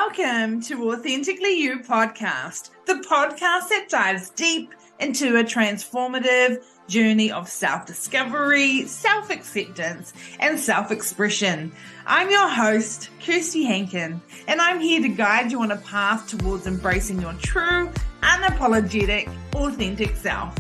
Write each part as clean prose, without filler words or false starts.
Welcome to Authentically You Podcast, the podcast that dives deep into a transformative journey of self-discovery, self-acceptance, and self-expression. I'm your host, Kirsty Hankin, and I'm here to guide you on a path towards embracing your true, unapologetic, authentic self.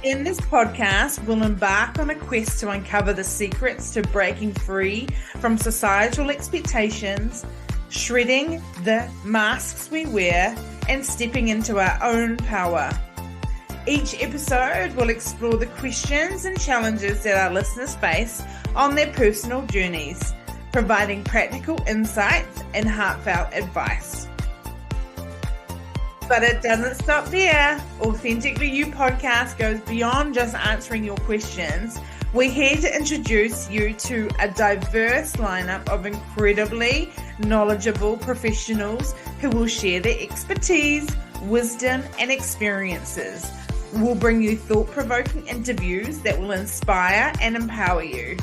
In this podcast, we'll embark on a quest to uncover the secrets to breaking free from societal expectations, shredding the masks we wear, and stepping into our own power. Each episode will explore the questions and challenges that our listeners face on their personal journeys, providing practical insights and heartfelt advice. But it doesn't stop there. Authentically You Podcast goes beyond just answering your questions. We're here to introduce you to a diverse lineup of incredibly knowledgeable professionals who will share their expertise, wisdom, and experiences. We'll bring you thought-provoking interviews that will inspire and empower you.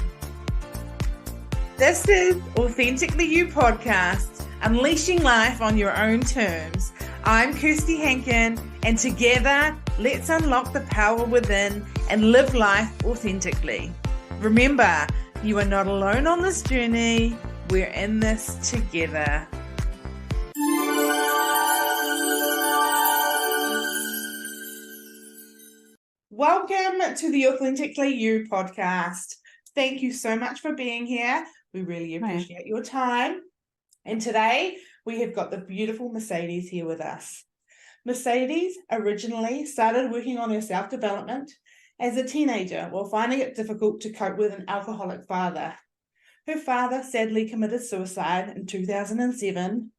This is Authentically You Podcast, unleashing life on your own terms. I'm Kirsty Hankin, and together, let's unlock the power within and live life authentically. Remember, you are not alone on this journey. We're in this together. Welcome to the Authentically You Podcast. Thank you so much for being here. We really appreciate your time. And today, we have got the beautiful Mercedes here with us. Mercedes originally started working on her self-development as a teenager while finding it difficult to cope with an alcoholic father. Her father sadly committed suicide in 2007,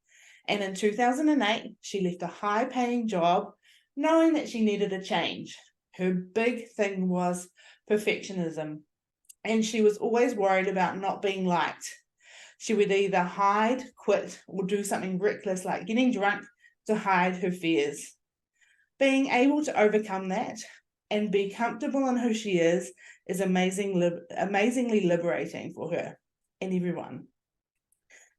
and in 2008, she left a high-paying job knowing that she needed a change. Her big thing was perfectionism, and she was always worried about not being liked. She would either hide, quit, or do something reckless like getting drunk to hide her fears. Being able to overcome that and be comfortable in who she is amazingly liberating for her and everyone.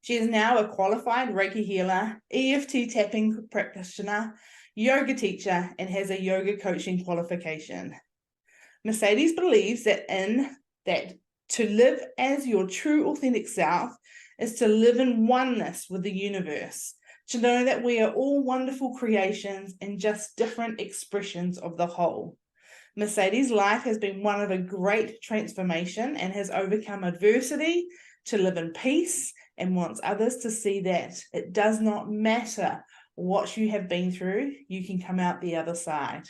She is now a qualified Reiki healer, EFT Tapping practitioner, yoga teacher, and has a yoga coaching qualification. Mercedes believes that to live as your true authentic self is to live in oneness with the universe, to know that we are all wonderful creations and just different expressions of the whole. Mercedes' life has been one of a great transformation and has overcome adversity to live in peace and wants others to see that it does not matter what you have been through, you can come out the other side.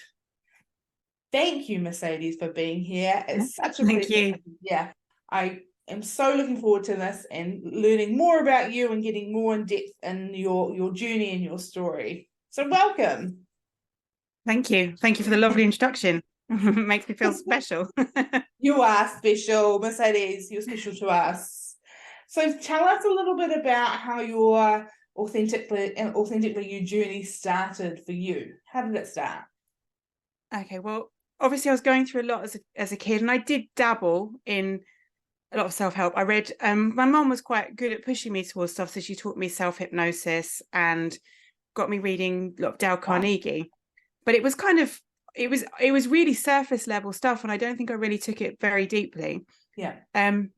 Thank you, Mercedes, for being here. It's such a pleasure. Thank you. Yeah. I am so looking forward to this and learning more about you and getting more in depth in your journey and your story. So welcome. Thank you. Thank you for the lovely introduction. Makes me feel special. You are special, Mercedes. You're special to us. So tell us a little bit about how your Authentically You journey started for you. How did it start? Okay, well, obviously I was going through a lot as a kid, and I did dabble in a lot of self-help. I read, my mum was quite good at pushing me towards stuff, so she taught me self-hypnosis and got me reading a lot of Dale Carnegie. But it was kind of, it was really surface level stuff, and I don't think I really took it very deeply. Yeah. And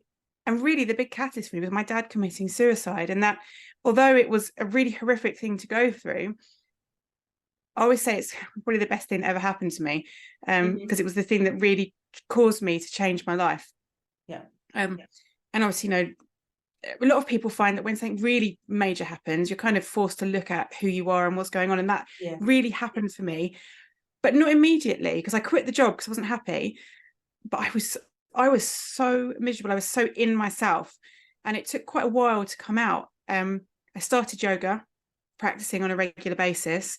really the big catalyst for me was my dad committing suicide, and that, although it was a really horrific thing to go through, I always say it's probably the best thing that ever happened to me, because it was the thing that really caused me to change my life. Yeah. And obviously, a lot of people find that when something really major happens, you're kind of forced to look at who you are and what's going on. And that really happened for me, but not immediately, because I quit the job because I wasn't happy. But I was so miserable. I was so in myself, and it took quite a while to come out. I started yoga, practicing on a regular basis.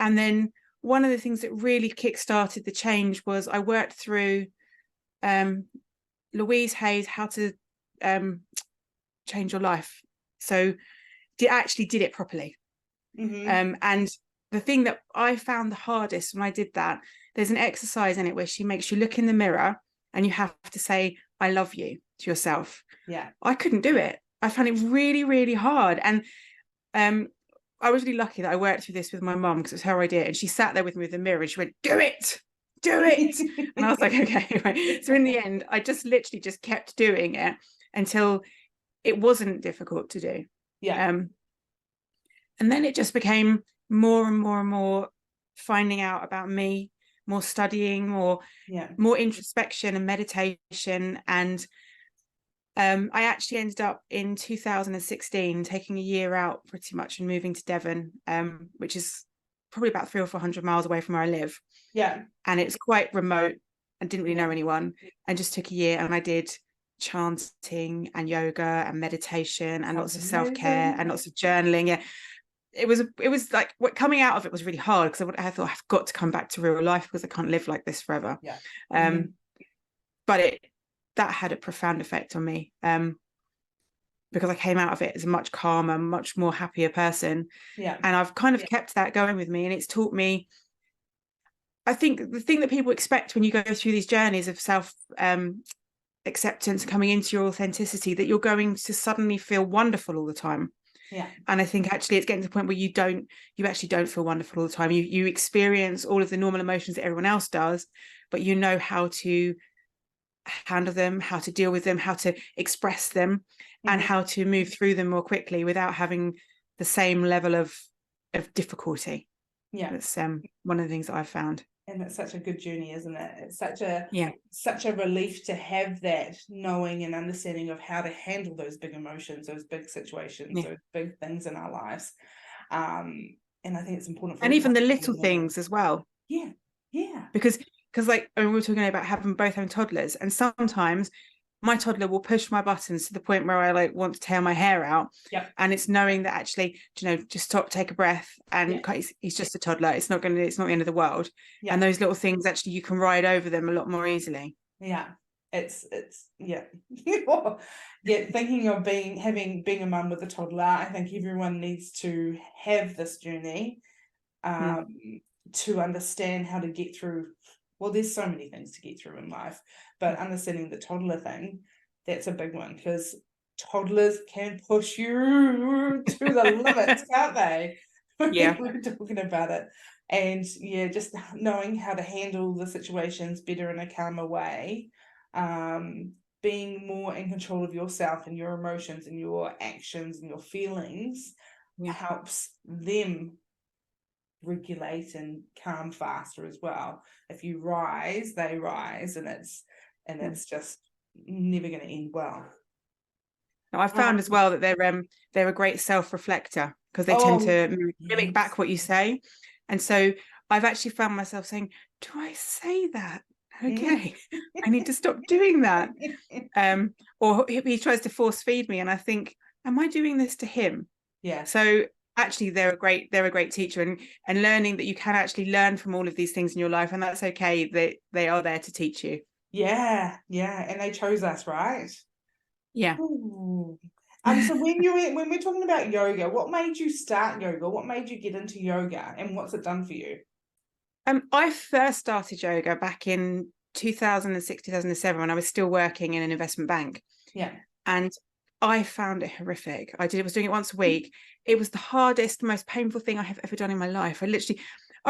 And then one of the things that really kickstarted the change was I worked through Louise Hay's How to Change Your Life. So actually did it properly. And the thing that I found the hardest when I did that, there's an exercise in it where she makes you look in the mirror and you have to say, I love you to yourself. Yeah. I couldn't do it. I found it really, really hard. And I was really lucky that I worked through this with my mum, because it was her idea. And she sat there with me with a mirror and she went, do it. And I was like, okay. Right. So in the end, I just literally just kept doing it until it wasn't difficult to do. Yeah. And then it just became more and more and more finding out about me, more studying, more introspection and meditation. And I actually ended up in 2016 taking a year out pretty much and moving to Devon, which is probably about 300 or 400 miles away from where I live. Yeah. And it's quite remote and didn't really know anyone, and just took a year, and I did chanting and yoga and meditation and lots of self-care and lots of journaling. Yeah. It was like, what coming out of it was really hard, because I thought I've got to come back to real life because I can't live like this forever. Yeah. But that had a profound effect on me, because I came out of it as a much calmer, much more happier person. Yeah. And I've kind of kept that going with me, and it's taught me, I think, the thing that people expect when you go through these journeys of self acceptance, coming into your authenticity, that you're going to suddenly feel wonderful all the time. Yeah. And I think actually it's getting to the point where you actually don't feel wonderful all the time. You experience all of the normal emotions that everyone else does, but you know how to handle them, how to deal with them, how to express them, and how to move through them more quickly without having the same level of difficulty. Yeah. That's one of the things that I've found. And it's such a good journey, isn't it? It's such a relief to have that knowing and understanding of how to handle those big emotions, those big situations, those big things in our lives. And I think it's important for, and even the little things as well. Yeah. Because like, I mean, we were talking about having toddlers, and sometimes my toddler will push my buttons to the point where I like want to tear my hair out. And it's knowing that actually, just stop, take a breath, and he's just a toddler. It's not the end of the world. And those little things, actually, you can ride over them a lot more easily. It's thinking of being a mum with a toddler, I think everyone needs to have this journey to understand how to get through. Well, there's so many things to get through in life, but understanding the toddler thing, that's a big one, because toddlers can push you to the limits, can't they? Yeah. We're talking about it. And just knowing how to handle the situations better in a calmer way, being more in control of yourself and your emotions and your actions and your feelings helps them regulate and calm faster as well. If you rise, they rise, and it's just never going to end well. Now, I found as well that they're a great self-reflector, because they tend to mimic back what you say. And so I've actually found myself saying, do I say that? Okay, I need to stop doing that. Or he tries to force feed me, and I think, am I doing this to him? So actually they're a great teacher, and learning that you can actually learn from all of these things in your life, and that's okay. They are there to teach you. And they chose us, right? Ooh. So when we're talking about yoga, what made you start yoga? What made you get into yoga, and what's it done for you? I first started yoga back in 2006, 2007, when I was still working in an investment bank. And I found it horrific. I was doing it once a week. It was the hardest, most painful thing I have ever done in my life. I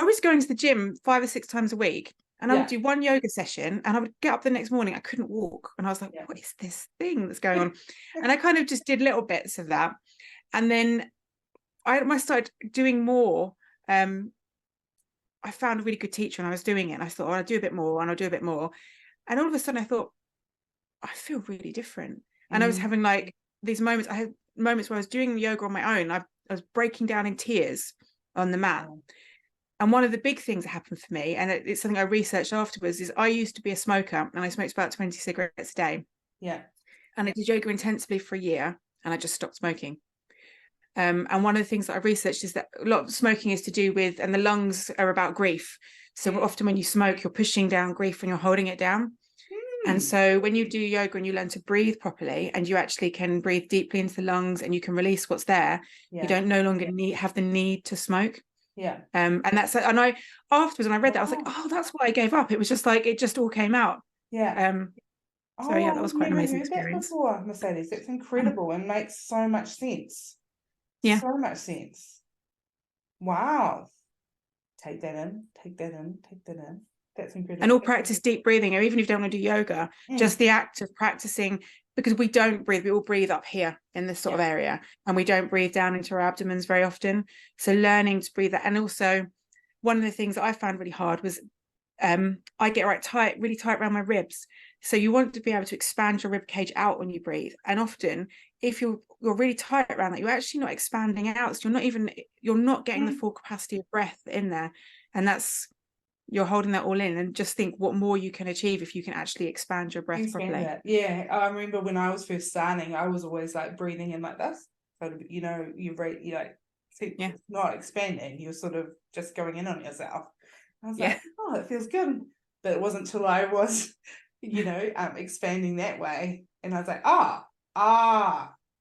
was going to the gym 5 or 6 times a week, and I would do one yoga session, and I would get up the next morning. I couldn't walk. And I was like, what is this thing that's going on? And I kind of just did little bits of that. And then I started doing more. I found a really good teacher, and I was doing it, and I thought, I'll do a bit more, and I'll do a bit more. And all of a sudden I thought, I feel really different. And I was having like these moments. I had moments where I was doing yoga on my own. I was breaking down in tears on the mat. And one of the big things that happened for me, and it's something I researched afterwards, is I used to be a smoker, and I smoked about 20 cigarettes a day. And I did yoga intensively for a year, and I just stopped smoking. And one of the things that I researched is that a lot of smoking is to do with, and the lungs are about grief. So often when you smoke, you're pushing down grief when you're holding it down. And so when you do yoga and you learn to breathe properly, and you actually can breathe deeply into the lungs, and you can release what's there, you don't no longer have the need to smoke. And I afterwards, when I read that, I was like, oh, that's why I gave up. It was just like, it just all came out. So yeah, that I've was quite an never amazing heard that experience. before, Mercedes. That's incredible and makes so much sense. Yeah. So much sense. Wow. Take that in, take that in, take that in. That's incredible. And all practice deep breathing, or even if you don't want to do yoga, just the act of practicing, because we don't breathe, we all breathe up here in this sort of area, and we don't breathe down into our abdomens very often. So learning to breathe that. And also one of the things that I found really hard was I get really tight around my ribs. So you want to be able to expand your rib cage out when you breathe. And often if you're really tight around that, you're actually not expanding out. So you're not getting the full capacity of breath in there. And you're holding that all in, and just think what more you can achieve if you can actually expand your breath properly. Yeah, I remember when I was first starting, I was always like breathing in like this. So, you breathe, it's not expanding, you're sort of just going in on yourself. I was like, oh, it feels good. But it wasn't till I was, expanding that way. And I was like,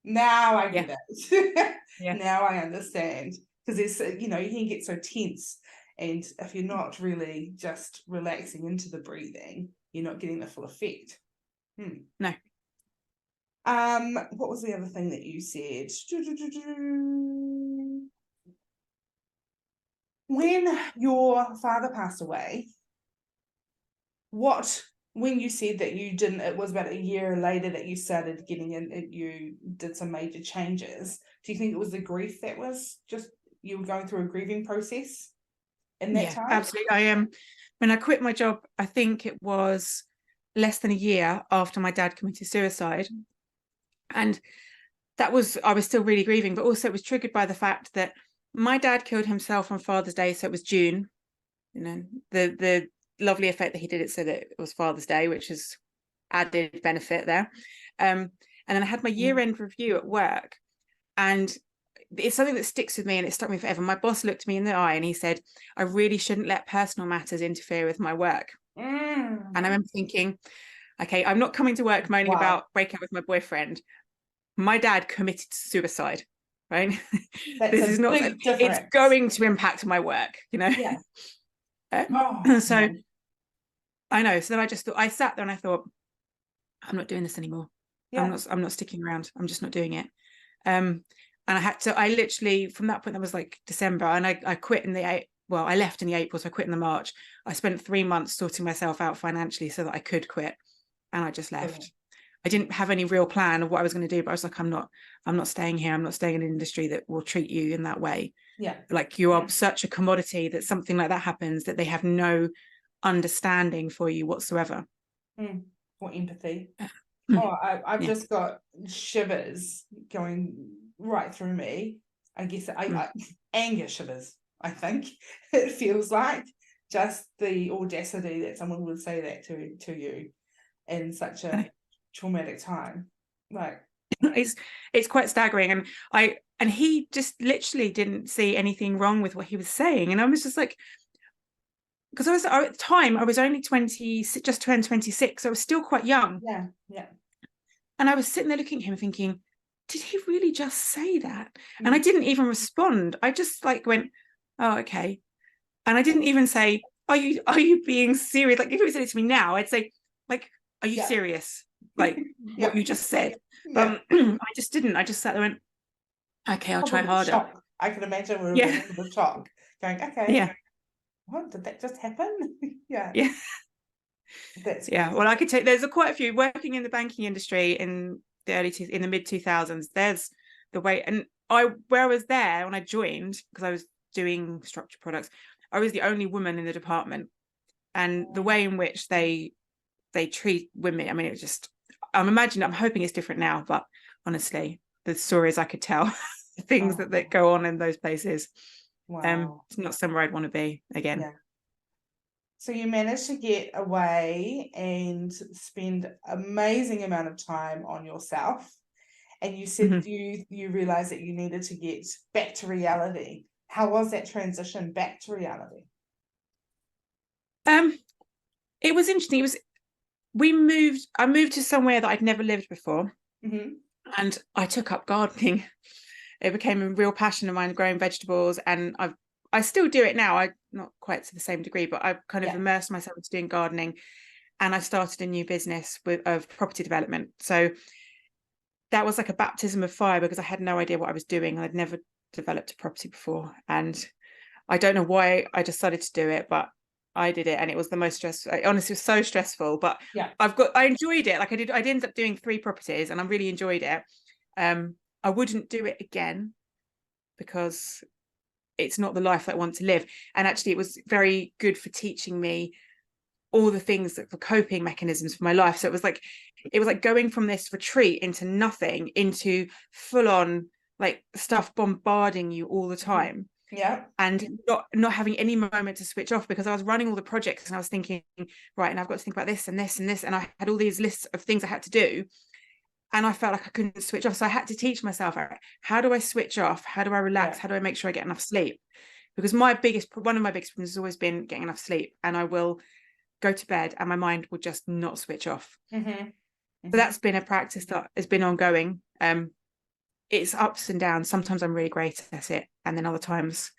now I get it. Now I understand. Because there's, you can get so tense. And if you're not really just relaxing into the breathing, you're not getting the full effect. No. What was the other thing that you said? When your father passed away, when you said that you didn't, it was about a year later that you started getting in, you did some major changes. Do you think it was the grief that was just, you were going through a grieving process in that time? Absolutely. When I quit my job, I think it was less than a year after my dad committed suicide. And I was still really grieving, but also it was triggered by the fact that my dad killed himself on Father's Day. So it was June, the lovely effect that he did it so that it was Father's Day, which is added benefit there. And then I had my year-end review at work, and it's something that sticks with me, and it stuck me forever. My boss looked me in the eye and he said, I really shouldn't let personal matters interfere with my work. And I remember thinking, okay, I'm not coming to work moaning about breaking up with my boyfriend. My dad committed suicide, right? This is not, it's going to impact my work, So I know. So then I sat there and I thought, I'm not doing this anymore. I'm not sticking around. I'm just not doing it. And I literally, from that point, that was like December, and I quit I left in the April, so I quit in the March. I spent 3 months sorting myself out financially so that I could quit, and I just left. I didn't have any real plan of what I was going to do, but I was like, I'm not staying here. I'm not staying in an industry that will treat you in that way. Like you are such a commodity that something like that happens, that they have no understanding for you whatsoever. Or empathy. I've just got shivers going right through me. I guess anger shivers, I think. It feels like just the audacity that someone would say that to you in such a traumatic time. Like it's quite staggering. And he just literally didn't see anything wrong with what he was saying. And I was just like, because at the time I was only 20, just turned 26, so I was still quite young. And I was sitting there looking at him thinking, did he really just say that? And I didn't even respond. I just like went, oh, okay. And I didn't even say, are you being serious? Like if he said it to me now, I'd say, like, are you serious? Like what you just said. I just didn't. I just sat there and went, okay, I'll try harder. Shock. I can imagine we were a bit of shock. Going, okay. What did that just happen? That's well, I could take, there's quite a few working in the banking industry in the mid 2000s. There's the way, and where I was there when I joined, because I was doing structured products, I was the only woman in the department, and the way in which they treat women, I mean, it was just, I'm hoping it's different now, but honestly, the stories I could tell, the things that go on in those places, it's not somewhere I'd want to be again. So you managed to get away and spend amazing amount of time on yourself, and you said you realized that you needed to get back to reality. How was that transition back to reality? It was interesting. I moved to somewhere that I'd never lived before, and I took up gardening. It became a real passion of mine, growing vegetables, and I still do it now. I not quite to the same degree, but I've kind of immersed myself into doing gardening. and I started a new business of property development. So that was like a baptism of fire, because I had no idea what I was doing. I'd never developed a property before, and I don't know why I decided to do it, but I did it, and it was the most stressful. Honestly, it was so stressful, but I enjoyed it. Like I ended up doing 3 properties, and I really enjoyed it. I wouldn't do it again, because it's not the life that I want to live. And actually, it was very good for teaching me all the things that for coping mechanisms for my life. So it was like going from this retreat into nothing, into full on like stuff bombarding you all the time. Yeah. And not having any moment to switch off, because I was running all the projects and I was thinking, right, and I've got to think about this and this and this, and I had all these lists of things I had to do, and I felt like I couldn't switch off. So I had to teach myself, how do I switch off? How do I relax? How do I make sure I get enough sleep? Because one of my biggest problems has always been getting enough sleep, and I will go to bed and my mind will just not switch off. So that's been a practice that has been ongoing. It's ups and downs. Sometimes I'm really great at it, and then other times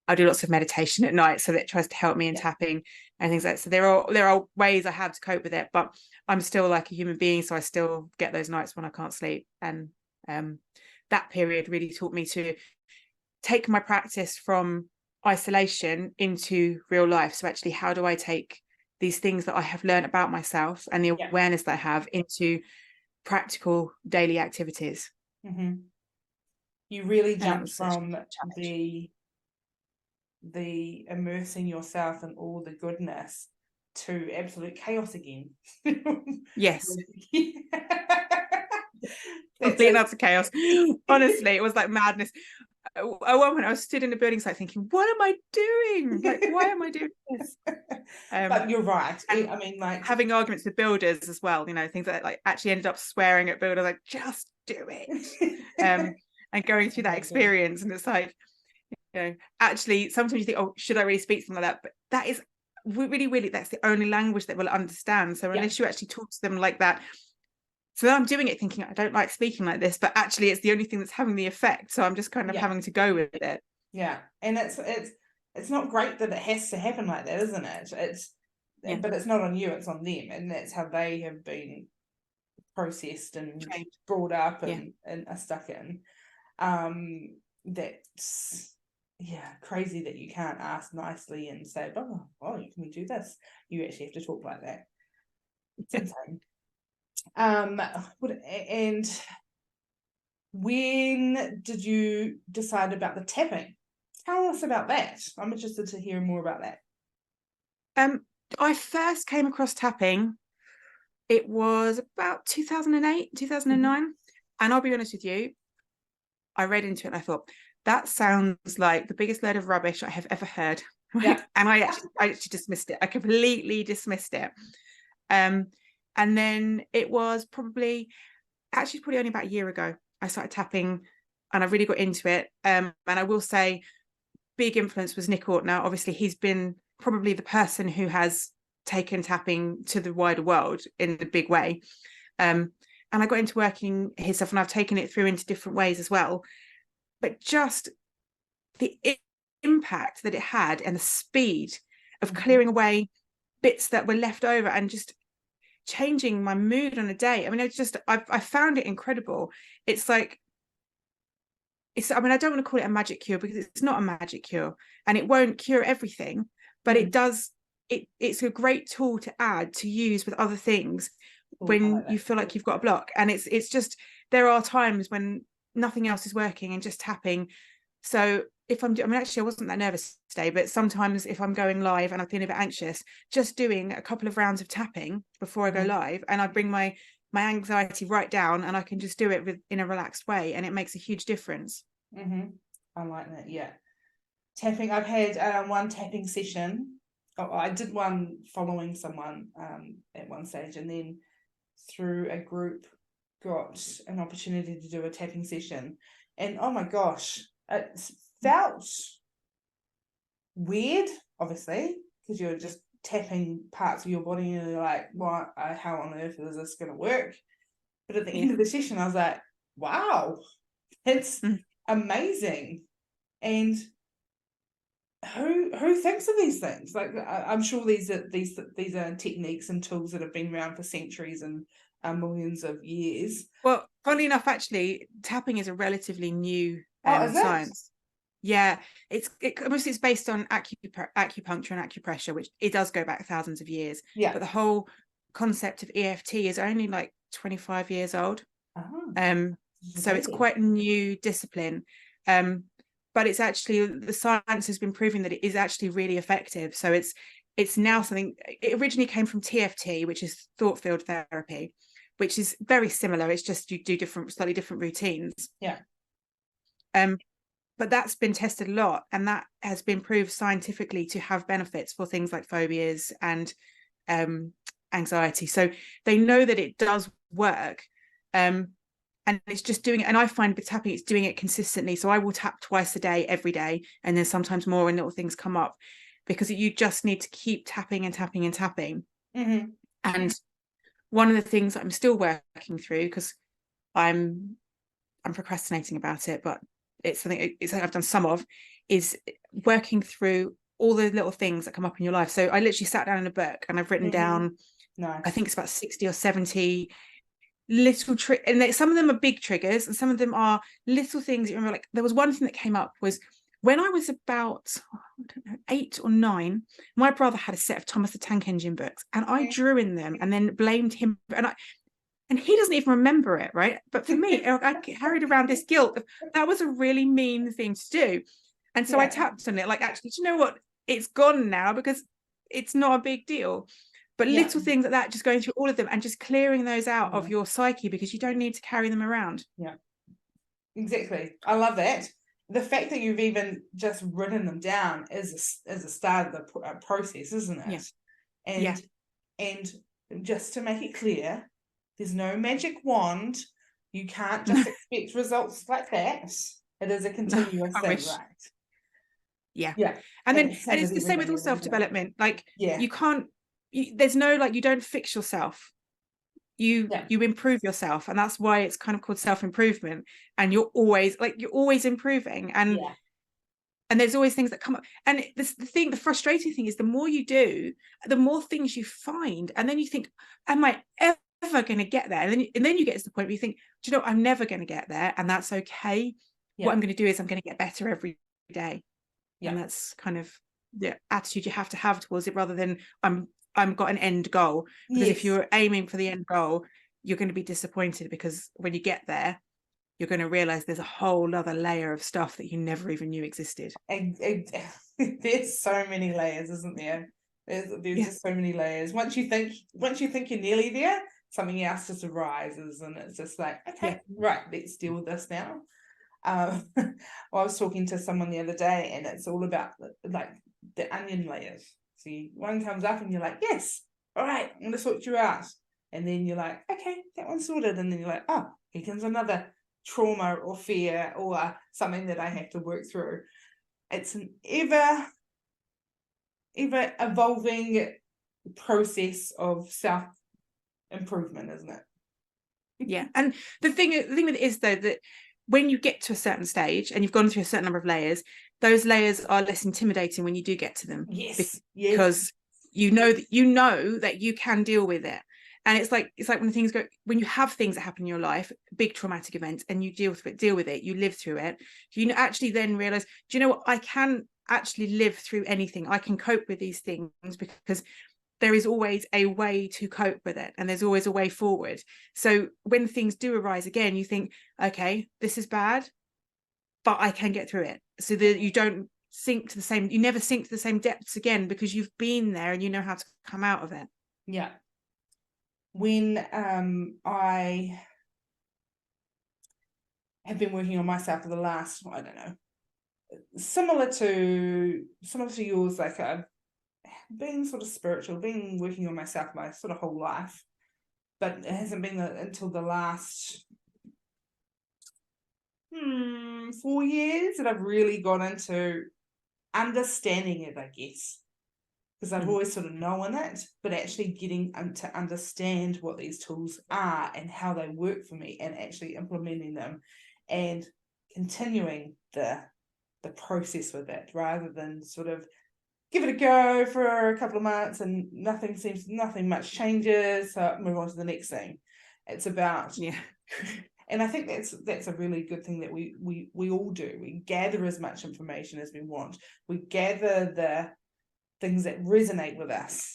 I do lots of meditation at night, so that tries to help me in tapping and things like that. So there are ways I have to cope with it, but I'm still like a human being, so I still get those nights when I can't sleep. And that period really taught me to take my practice from isolation into real life. So actually, how do I take these things that I have learned about myself and the awareness that I have into practical daily activities? You really jumped from the immersing yourself in all the goodness to absolute chaos again. Yes. Complete and utter chaos. Honestly, it was like madness. At one point I was stood in the building site thinking, what am I doing? Like, why am I doing this? But you're right. I mean, like having arguments with builders as well, things that like actually ended up swearing at builders, like, just do it. And going through that experience, and it's like, actually sometimes you think, oh, should I really speak to them like that? But that is really, really, that's the only language that we'll understand. So unless you actually talk to them like that. So I'm doing it thinking, I don't like speaking like this, but actually it's the only thing that's having the effect. So I'm just kind of having to go with it. Yeah. And it's not great that it has to happen like that, isn't it? But it's not on you, it's on them. And that's how they have been processed and brought up and are stuck in. That's crazy that you can't ask nicely and say, oh, can we do this? You actually have to talk like that. It's insane. And when did you decide about the tapping? Tell us about that. I'm interested to hear more about that. I first came across tapping, it was about 2008, 2009. And I'll be honest with you, I read into it and I thought, that sounds like the biggest load of rubbish I have ever heard. Right? And I actually dismissed it. I completely dismissed it. And then it was probably only about a year ago I started tapping, and I really got into it. And I will say, big influence was Nick Ortner. Obviously, he's been probably the person who has taken tapping to the wider world in a big way. And I got into working his stuff, and I've taken it through into different ways as well. But just the impact that it had, and the speed of clearing away bits that were left over, and just changing my mood on a day. I mean, I found it incredible. It's like, I mean, I don't want to call it a magic cure, because it's not a magic cure, and it won't cure everything, but it does. It's a great tool to add, to use with other things when you feel like you've got a block. And it's just, there are times when nothing else is working and just tapping. So actually I wasn't that nervous today, but sometimes if I'm going live and I'm feeling a bit anxious, just doing a couple of rounds of tapping before I go live, and I bring my anxiety right down, and I can just do it in a relaxed way, and it makes a huge difference. I like that. Tapping, I've had one tapping session. I did one following someone at one stage, and then through a group got an opportunity to do a tapping session, and oh my gosh, it felt weird, obviously, because you're just tapping parts of your body and you're like, what, how on earth is this going to work? But at the end of the session I was like, wow, it's amazing. And who thinks of these things? Like, I'm sure these are techniques and tools that have been around for centuries and millions of years. Well, funnily enough, actually, tapping is a relatively new Is science. Yeah, it's based on acupuncture and acupressure, which it does go back thousands of years. Yeah. But the whole concept of EFT is only like 25 years old. So it's quite a new discipline. But it's actually, the science has been proving that it is actually really effective. So it's now something. It originally came from TFT, which is thought field therapy, which is very similar. It's just you do slightly different routines. Yeah. But that's been tested a lot, and that has been proved scientifically to have benefits for things like phobias and anxiety. So they know that it does work. And it's just doing it. And I find with tapping, it's doing it consistently. So I will tap twice a day, every day, and then sometimes more when little things come up, because you just need to keep tapping and tapping and tapping. Mm-hmm. And one of the things that I'm still working through, because I'm procrastinating about it, but it's something I've done some of, is working through all the little things that come up in your life. So I literally sat down in a book and I've written down, I think it's about 60 or 70 little and some of them are big triggers and some of them are little things you remember. Like, there was one thing that came up was when I was about 8 or 9, my brother had a set of Thomas the Tank Engine books, and I drew in them and then blamed him, and he doesn't even remember it, right? But for me, I carried around this guilt of, that was a really mean thing to do. And so I tapped on it, like, actually, do you know what? It's gone now, because it's not a big deal. But little things like that, just going through all of them and just clearing those out of your psyche, because you don't need to carry them around. Yeah, exactly. I love that. The fact that you've even just written them down is a start of the process, isn't it? Yeah. And just to make it clear, there's no magic wand. You can't just expect results like that. It is a continuous thing, right? Yeah. Yeah. And it's the same with all self-development. Like, you can't, there's no, like, you don't fix yourself. You improve yourself, and that's why it's kind of called self-improvement. And you're always improving, and there's always things that come up. And the frustrating thing is, the more you do, the more things you find, and then you think, am I ever going to get there? And then you get to the point where you think, do you know, I'm never going to get there, and that's okay. What I'm going to do is I'm going to get better every day. And that's kind of the attitude you have to have towards it, rather than I'm got an end goal. Because if you're aiming for the end goal, you're going to be disappointed, because when you get there, you're going to realize there's a whole other layer of stuff that you never even knew existed. There's so many layers, isn't there? There's just so many layers. Once you think you're nearly there, something else just arises, and it's just like, okay, right, let's deal with this now. Well, I was talking to someone the other day, and it's all about like the onion layers. So one comes up and you're like, yes, all right, I'm gonna sort you out. And then you're like, okay, that one's sorted. And then you're like, oh, here comes another trauma or fear or something that I have to work through. It's an ever evolving process of self-improvement, isn't it? Yeah. And the thing with it is, though, that when you get to a certain stage and you've gone through a certain number of layers, those layers are less intimidating when you do get to them. Because you know that you can deal with it. And it's like when you have things that happen in your life, big traumatic events, and you deal with it, you live through it, you actually then realize, do you know what, I can actually live through anything. I can cope with these things, because there is always a way to cope with it, and there's always a way forward. So when things do arise again, you think, okay, this is bad, but I can get through it. So that you don't you never sink to the same depths again, because you've been there and you know how to come out of it. Yeah. When I have been working on myself for the last, I don't know, similar to yours, like being sort of spiritual, been working on myself my sort of whole life, but it hasn't been until the last 4 years that I've really got into understanding it, I guess. Because I've always sort of known it, but actually getting to understand what these tools are and how they work for me, and actually implementing them and continuing the process with it, rather than sort of give it a go for a couple of months and nothing much changes, so move on to the next thing. It's about, and I think that's a really good thing that we all do. We gather as much information as we want. We gather the things that resonate with us,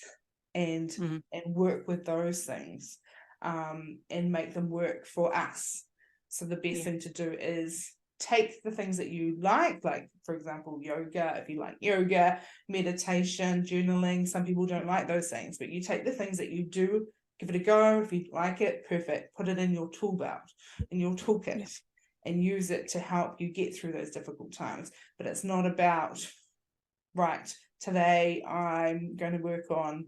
and work with those things, and make them work for us. So the best thing to do is take the things that you like, for example, yoga. If you like yoga, meditation, journaling, some people don't like those things, but you take the things that you do, give it a go. If you like it, perfect. Put it in your tool belt, in your toolkit, and use it to help you get through those difficult times. But it's not about, right, today I'm going to work on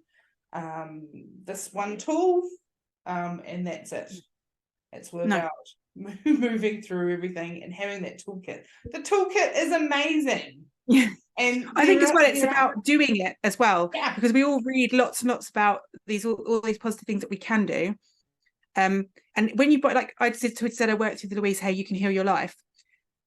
this one tool, and that's it. It's about moving through everything and having that toolkit. The toolkit is amazing. Yeah. And I think as well, it's about doing it as well. Yeah. Because we all read lots and lots about all these positive things that we can do. And when you, like I said, I worked with Louise Hay, You Can Heal Your Life.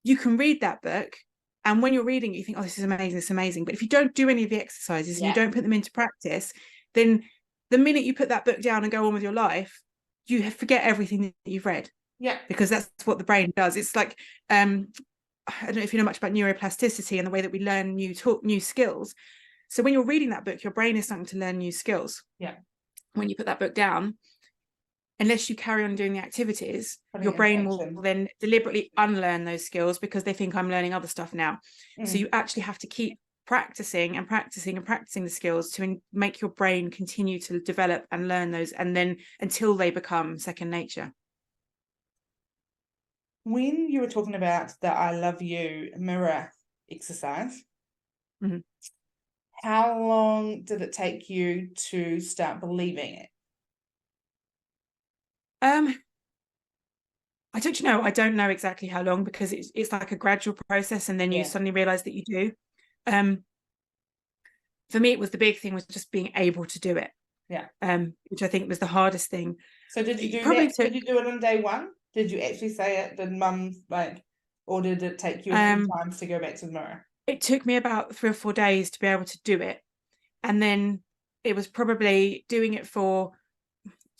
You can read that book, and when you're reading it, you think, oh, this is amazing, it's amazing. But if you don't do any of the exercises and you don't put them into practice, then the minute you put that book down and go on with your life, you forget everything that you've read. Yeah. Because that's what the brain does. It's like, I don't know if you know much about neuroplasticity and the way that we learn new skills. So when you're reading that book, your brain is starting to learn new skills. Yeah. When you put that book down, unless you carry on doing the activities, your brain will then deliberately unlearn those skills because they think I'm learning other stuff now. So you actually have to keep practicing and practicing and practicing the skills to make your brain continue to develop and learn those, and then until they become second nature. When you were talking about the I love you mirror exercise, how long did it take you to start believing it? I don't know exactly how long, because it's like a gradual process, and then you suddenly realize that you do. For me, it was the big thing was just being able to do it. Yeah. Which I think was the hardest thing. So did you do that? Did you do it on day one? Did you actually say it? Did mum or did it take you a few times to go back to the mirror? It took me about 3 or 4 days to be able to do it. And then it was probably doing it for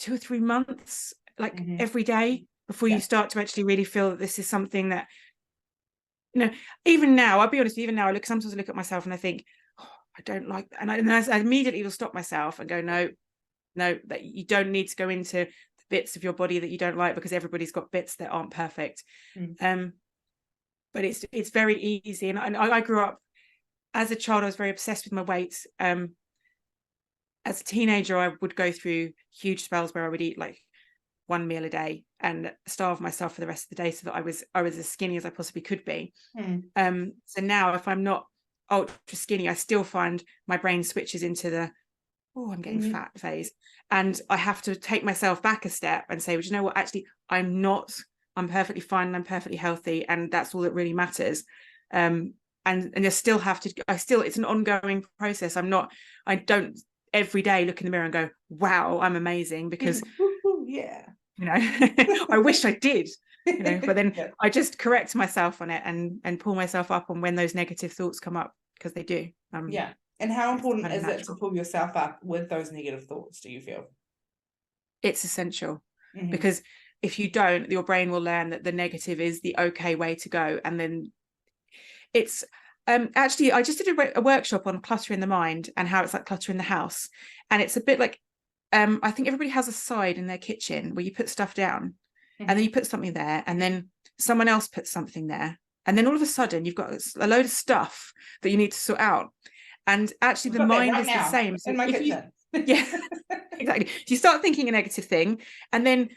2 or 3 months, every day, before you start to actually really feel that this is something that, even now, I'll be honest, even now, sometimes I look at myself and I think, oh, I don't like that. And I immediately will stop myself and go, no, that you don't need to go into the bits of your body that you don't like, because everybody's got bits that aren't perfect. But it's very easy. And I grew up, as a child, I was very obsessed with my weight. As a teenager, I would go through huge spells where I would eat one meal a day and starve myself for the rest of the day, so that I was as skinny as I possibly could be. So now, if I'm not ultra skinny, I still find my brain switches into the, oh, I'm getting fat phase, and I have to take myself back a step and say, well, you know what, actually I'm perfectly fine and I'm perfectly healthy, and that's all that really matters. And I still have to, it's an ongoing process. I don't every day look in the mirror and go, wow, I'm amazing, because I wish I did, but then I just correct myself on it and pull myself up on when those negative thoughts come up, because they do. And how important is it to pull yourself up with those negative thoughts, do you feel? It's essential, because if you don't, your brain will learn that the negative is the okay way to go. And then it's actually, I just did a workshop on cluttering the mind and how it's like cluttering the house. And it's a bit like, I think everybody has a side in their kitchen where you put stuff down, and then you put something there, and then someone else puts something there. And then all of a sudden you've got a load of stuff that you need to sort out. And actually the mind is the same. So in my kitchen. Exactly. So you start thinking a negative thing, and then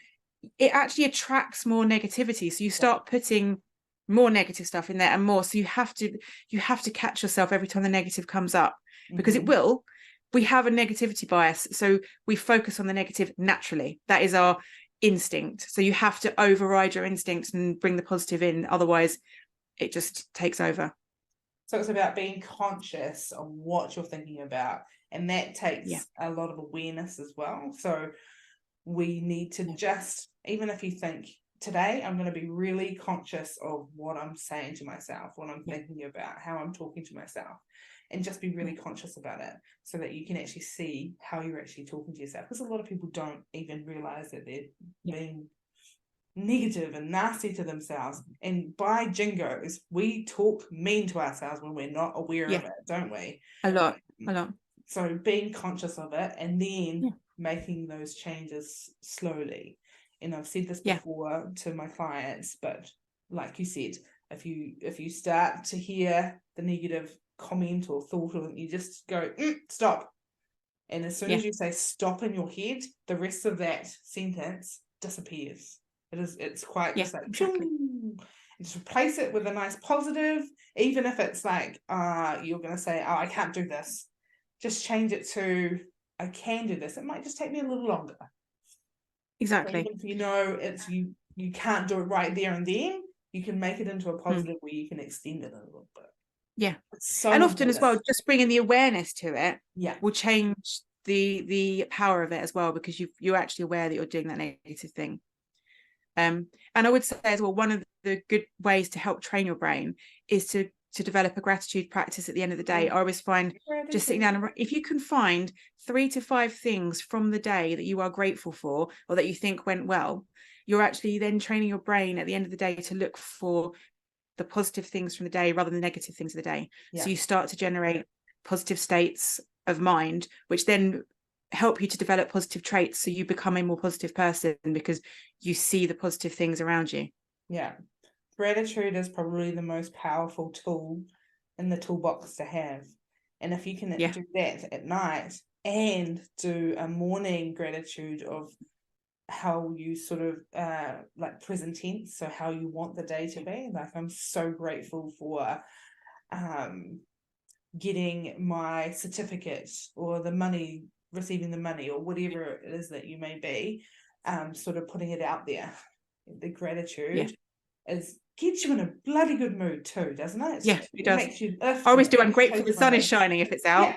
it actually attracts more negativity. So you start putting more negative stuff in there and more. So you have to catch yourself every time the negative comes up, because it will. We have a negativity bias, so we focus on the negative naturally. That is our instinct. So you have to override your instincts and bring the positive in, otherwise it just takes over. So it's about being conscious of what you're thinking about, and that takes a lot of awareness as well. So we need to just, even if you think today I'm going to be really conscious of what I'm saying to myself, what I'm thinking about, how I'm talking to myself, and just be really conscious about it, so that you can actually see how you're actually talking to yourself. Because a lot of people don't even realize that they're being negative and nasty to themselves. And by jingos, we talk mean to ourselves when we're not aware of it, don't we? A lot. So being conscious of it, and then making those changes slowly. And I've said this before to my clients, but like you said, if you start to hear the negative comment or thought, or you just go, stop. And as soon as you say stop in your head, the rest of that sentence disappears. It's quite just like, exactly. Just replace it with a nice positive, even if it's like, you're going to say, oh, I can't do this. Just change it to, I can do this. It might just take me a little longer. Exactly. So even if it's you can't do it right there and then, you can make it into a positive where you can extend it a little bit. Yeah. So and often as well, just bringing the awareness to it will change the power of it as well, because you're actually aware that you're doing that negative thing. And I would say as well, one of the good ways to help train your brain is to develop a gratitude practice at the end of the day. I always find just sitting down, and if you can find 3 to 5 things from the day that you are grateful for, or that you think went well, you're actually then training your brain at the end of the day to look for the positive things from the day rather than the negative things of the day. So you start to generate positive states of mind, which then help you to develop positive traits, so you become a more positive person because you see the positive things around you. Gratitude is probably the most powerful tool in the toolbox to have. And if you can do that at night and do a morning gratitude of how you sort of like present tense, so how you want the day to be, like, I'm so grateful for getting my certificate, or the money, receiving the money, or whatever it is that you may be, sort of putting it out there. The gratitude gets you in a bloody good mood too, doesn't it? It does. Makes you I always do. I'm grateful the sun is shining if it's out.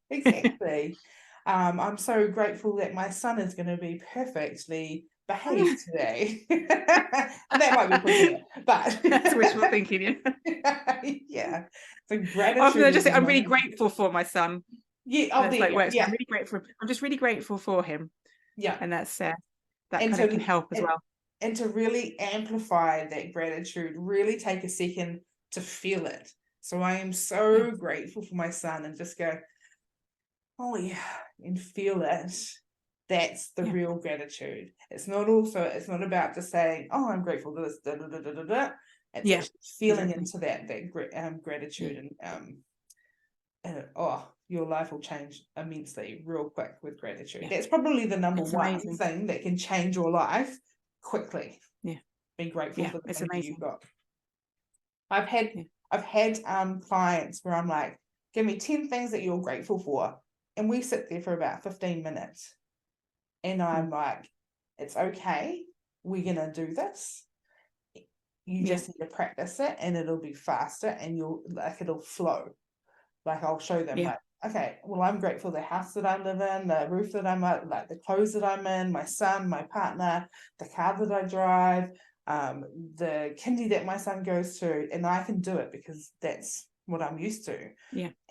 Exactly. I'm so grateful that my son is going to be perfectly behaved today. That might be pushing it, but that's wishful thinking. So gratitude. Often I just say I'm really grateful for my son. That's like works. I'm really grateful. I'm just really grateful for him. And that's that and kind of can help as well. And to really amplify that gratitude, really take a second to feel it. So I am so grateful for my son, and just go, oh yeah, and feel it. That's the real gratitude. It's not about just saying, oh, I'm grateful for this, da, da, da, da, da, da. It's actually feeling into that gratitude, and your life will change immensely real quick with gratitude. That's probably the number one thing that can change your life quickly. Be grateful for the things that you've got. I've had clients where I'm like, give me 10 things that you're grateful for, and we sit there for about 15 minutes, and I'm like, it's okay, we're gonna do this. You just need to practice it, and it'll be faster, and it'll flow. Like, I'll show them, like, okay, well, I'm grateful for the house that I live in, the roof that I'm at, like the clothes that I'm in, my son, my partner, the car that I drive, the kindy that my son goes to, and I can do it because that's what I'm used to.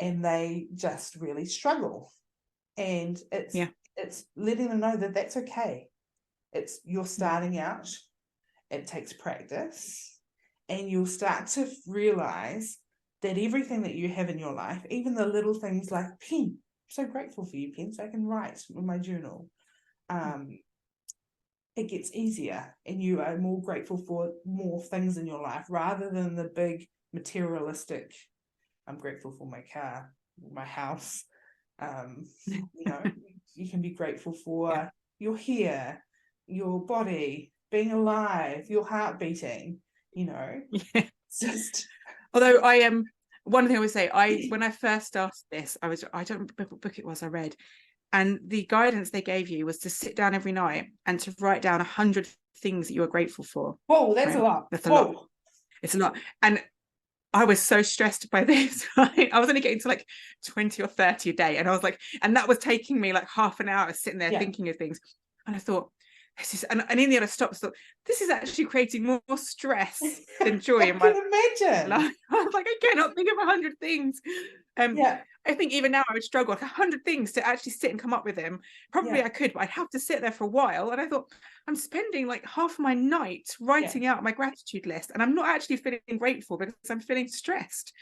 And they just really struggle. And it's letting them know that that's okay. You're starting out, it takes practice, and you'll start to realize that everything that you have in your life, even the little things like pen, I'm so grateful for you, pen, so I can write in my journal. It gets easier, and you are more grateful for more things in your life rather than the big materialistic, I'm grateful for my car, my house. You can be grateful for your hair, your body, being alive, your heart beating, just... Although I am, one thing I would say, when I first started this, I don't remember what book it was I read, and the guidance they gave you was to sit down every night and to write down 100 things that you are grateful for. Whoa, that's a lot. That's a lot. It's a lot. And I was so stressed by this. Right? I was only getting to like 20 or 30 a day. And I was like, and that was taking me like half an hour sitting there thinking of things. And I thought, this is, and in the end I stopped, thought, this is actually creating more stress than joy I in my can imagine. life. I was like, I cannot think of 100 things. I think even now I would struggle, like 100 things to actually sit and come up with them. Probably I could, but I'd have to sit there for a while. And I thought, I'm spending like half my night writing out my gratitude list, and I'm not actually feeling grateful because I'm feeling stressed.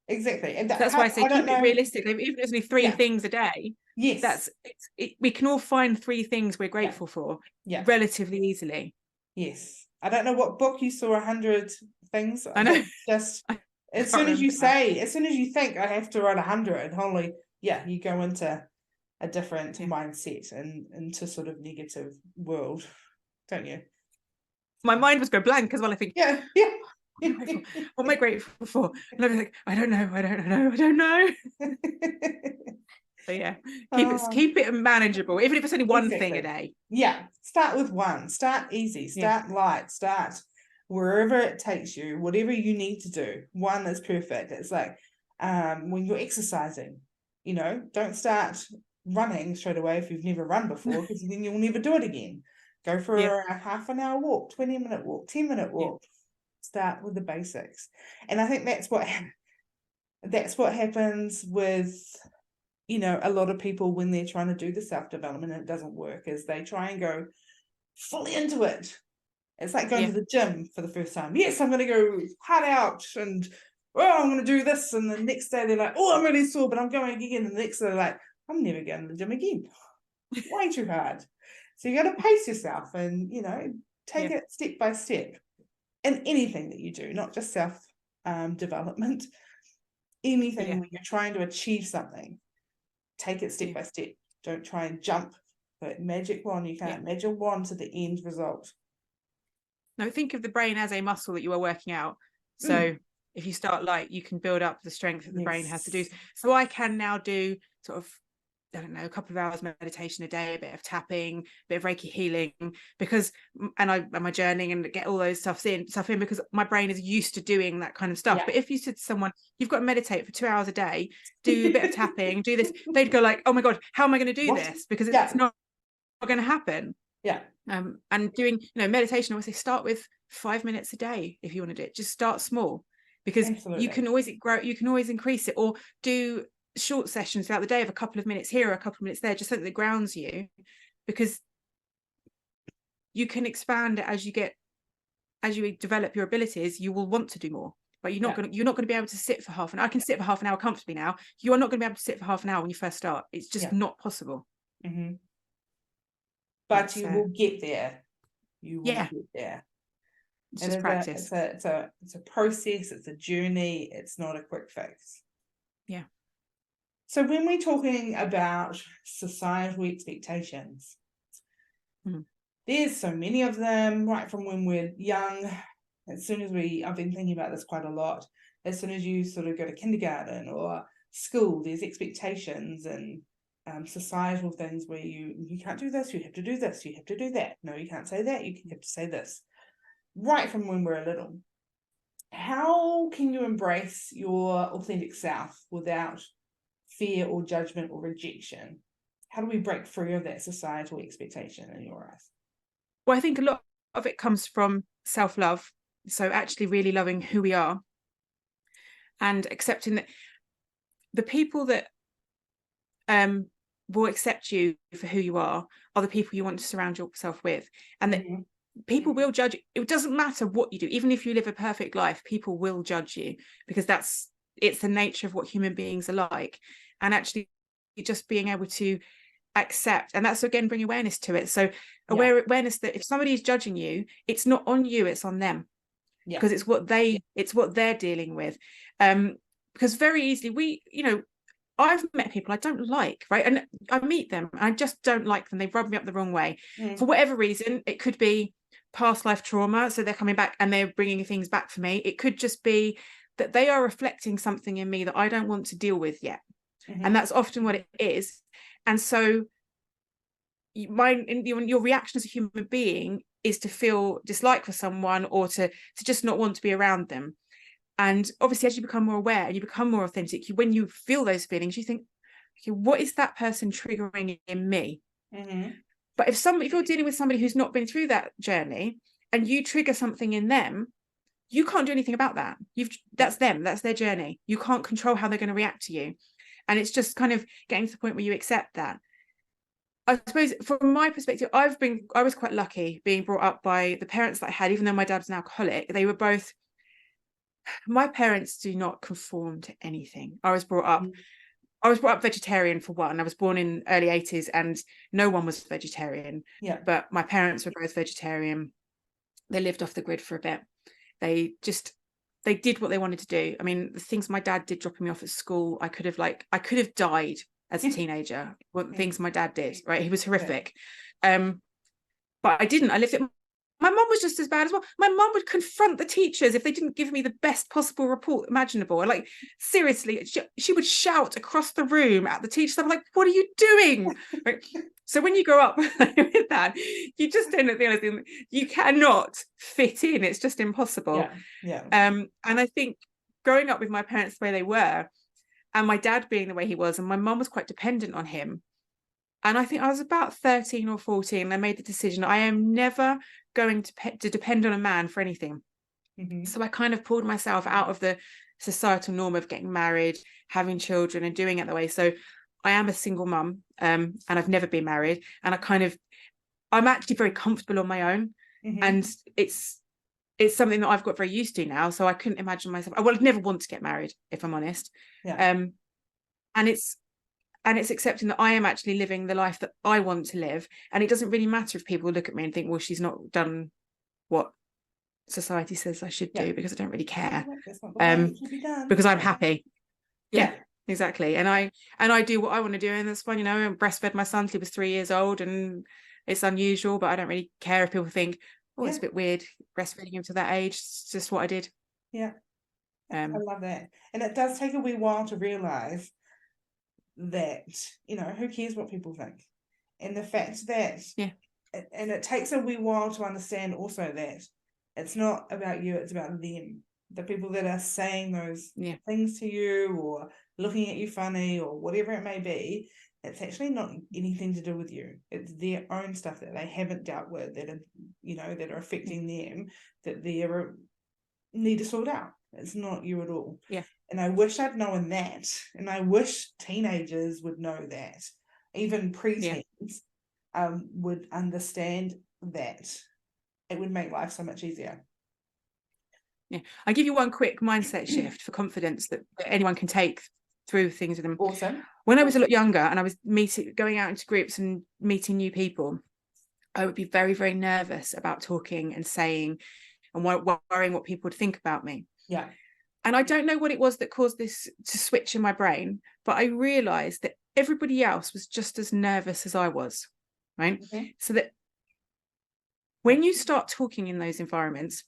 Exactly. And that's why I say keep it realistic. Even if it's only 3 things a day, yes, we can all find 3 things we're grateful for relatively easily. Yes. I don't know what book you saw 100 things. I know. Just as soon as you think I have to write 100, you go into a different mindset and into sort of negative world, don't you? My mind was go blank as well. I think, what am I grateful for? And I was like, I don't know. So keep it manageable, even if it's only one thing a day. Start with one. Start easy. Start light. Start wherever it takes you. Whatever you need to do. One is perfect. It's like when you're exercising, don't start running straight away if you've never run before, because then you'll never do it again. Go for a half an hour walk, 20-minute walk, 10-minute walk. Start with the basics. And I think that's what happens with a lot of people when they're trying to do the self-development and it doesn't work, is they try and go fully into it. It's like going to the gym for the first time. Yes, I'm going to go hard out and I'm going to do this, and the next day they're like, oh, I'm really sore, but I'm going again, and the next day they're like, I'm never going to the gym again. Way too hard. So you got to pace yourself and take it step by step in anything that you do, not just self development. Anything when you're trying to achieve something, take it step by step. Don't try and jump that magic wand. You can't magic wand to the end result. Now think of the brain as a muscle that you are working out. So if you start light, you can build up the strength that the brain has to do. So I can now do sort of, I don't know, a couple of hours meditation a day, a bit of tapping, a bit of Reiki healing, because and my journaling, and get all those stuff in because my brain is used to doing that kind of stuff. But if you said to someone, you've got to meditate for 2 hours a day, do a bit of tapping, do this, they'd go like, oh my God, how am I going to do this? Because it's not going to happen. And doing meditation, I always say start with 5 minutes a day. If you want to do it, just start small, because you can always grow, you can always increase it, or do short sessions throughout the day of a couple of minutes here or a couple of minutes there, just something that grounds you, because you can expand it as you develop your abilities. You will want to do more, but you're not going to be able to sit for half an hour. I can sit for half an hour comfortably now. You are not going to be able to sit for half an hour when you first start. It's just not possible. But you will get there. You will get there. It's just practice. It's a process. It's a journey. It's not a quick fix. So when we're talking about societal expectations, there's so many of them, right from when we're young. As soon as I've been thinking about this quite a lot. As soon as you sort of go to kindergarten or school, there's expectations and societal things where you can't do this, you have to do this, you have to do that. No, you can't say that, you have to say this. Right from when we're little. How can you embrace your authentic self without fear or judgment or rejection? How do we break free of that societal expectation in your eyes? Well, I think a lot of it comes from self-love. So actually really loving who we are and accepting that the people that will accept you for who you are the people you want to surround yourself with, and that people will judge you. It doesn't matter what you do. Even if you live a perfect life, people will judge you, because it's the nature of what human beings are like. And actually just being able to accept, and that's again bring awareness to it. So awareness that if somebody is judging you, it's not on you, it's on them, because it's what they're dealing with. Because very easily I've met people I don't like, right? And I meet them and I just don't like them. They rub me up the wrong way for whatever reason. It could be past life trauma, so they're coming back and they're bringing things back for me. It could just be that they are reflecting something in me that I don't want to deal with yet. And that's often what it is. And so your reaction as a human being is to feel dislike for someone, or to just not want to be around them. And obviously as you become more aware and you become more authentic, when you feel those feelings, you think, okay, what is that person triggering in me? But if you're dealing with somebody who's not been through that journey and you trigger something in them, you can't do anything about that. That's them, that's their journey. You can't control how they're going to react to you. And it's just kind of getting to the point where you accept that. I suppose from my perspective, I was quite lucky being brought up by the parents that I had, even though my dad was an alcoholic. They were both, my parents do not conform to anything. I was brought up vegetarian, for one. I was born in early 80s and no one was vegetarian. Yeah. But my parents were both vegetarian. They lived off the grid for a bit. They did what they wanted to do. I mean, the things my dad did dropping me off at school, I could have died as a teenager. What things my dad did, right? He was horrific. But I didn't. I lived it. My mum was just as bad as well. My mum would confront the teachers if they didn't give me the best possible report imaginable. Like, seriously, she would shout across the room at the teachers. I'm like, what are you doing? Right? So when you grow up with that, you just end up realizing you cannot fit in. It's just impossible. Yeah. And I think growing up with my parents the way they were, and my dad being the way he was, and my mum was quite dependent on him. And I think I was about 13 or 14, and I made the decision I am never going to depend on a man for anything. Mm-hmm. So I kind of pulled myself out of the societal norm of getting married, having children, and doing it that way. So I am a single mum, and I've never been married, and I'm actually very comfortable on my own. Mm-hmm. And it's something that I've got very used to now. So I couldn't imagine myself. I'd never want to get married, if I'm honest. Yeah. And it's accepting that I am actually living the life that I want to live. And it doesn't really matter if people look at me and think, well, she's not done what society says I should do, because I don't really care. Because I'm happy. Yeah, exactly. And I do what I want to do, and that's fine. I breastfed my son till he was 3 years old, and it's unusual, but I don't really care if people think, oh, it's a bit weird breastfeeding him to that age. It's just what I did. Yeah. I love that. And it does take a wee while to realize that, who cares what people think, and the fact that and it takes a wee while to understand also that it's not about you, it's about them, the people that are saying those things to you or looking at you funny or whatever it may be. It's actually not anything to do with you. It's their own stuff that they haven't dealt with, that are that are affecting them, that they need to sort out. It's not you at all. Yeah. And I wish I'd known that. And I wish teenagers would know that. Even preteens would understand that. It would make life so much easier. Yeah. I'll give you one quick mindset shift for confidence that anyone can take through things with them. Awesome. When I was a lot younger and I was going out into groups and meeting new people, I would be very, very nervous about talking and saying and worrying what people would think about me. Yeah. And I don't know what it was that caused this to switch in my brain, but I realized that everybody else was just as nervous as I was, right? Okay. So that when you start talking in those environments,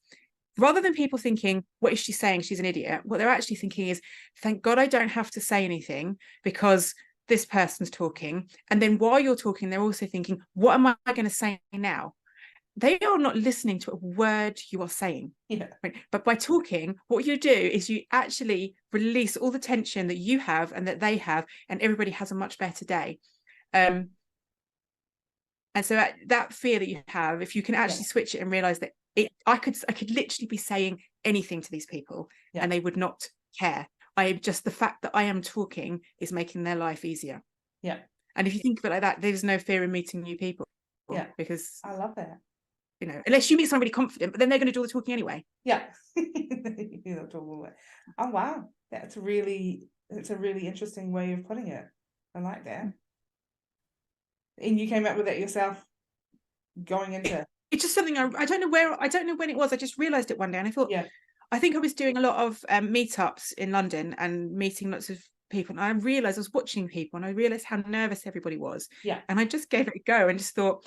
rather than people thinking, what is she saying? She's an idiot. What they're actually thinking is, thank God I don't have to say anything because this person's talking. And then while you're talking, they're also thinking, what am I going to say now? They are not listening to a word you are saying. Yeah. Right? But by talking, what you do is you actually release all the tension that you have and that they have, and everybody has a much better day. And so that fear that you have, if you can actually switch it and realize that I could literally be saying anything to these people and they would not care. The fact that I am talking is making their life easier. Yeah. And if you think of it like that, there's no fear in meeting new people. Yeah. Because I love that. Unless you meet somebody confident, but then they're going to do all the talking anyway. Yeah. Oh wow, that's a really interesting way of putting it. I like that. And you came up with that yourself, going into. It's just something I don't know when it was. I just realized it one day, and I thought, I think I was doing a lot of meetups in London and meeting lots of people, and I realized I was watching people, and I realized how nervous everybody was. Yeah. And I just gave it a go and just thought.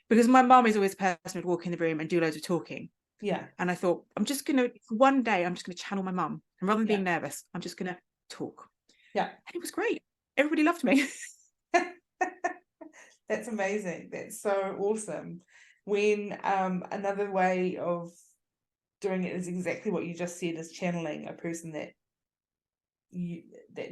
Because my mum is always the person who'd walk in the room and do loads of talking. Yeah. And I thought, one day I'm just going to channel my mum. And rather than being nervous, I'm just going to talk. Yeah. And it was great. Everybody loved me. That's amazing. That's so awesome. When another way of doing it is exactly what you just said, is channeling a person that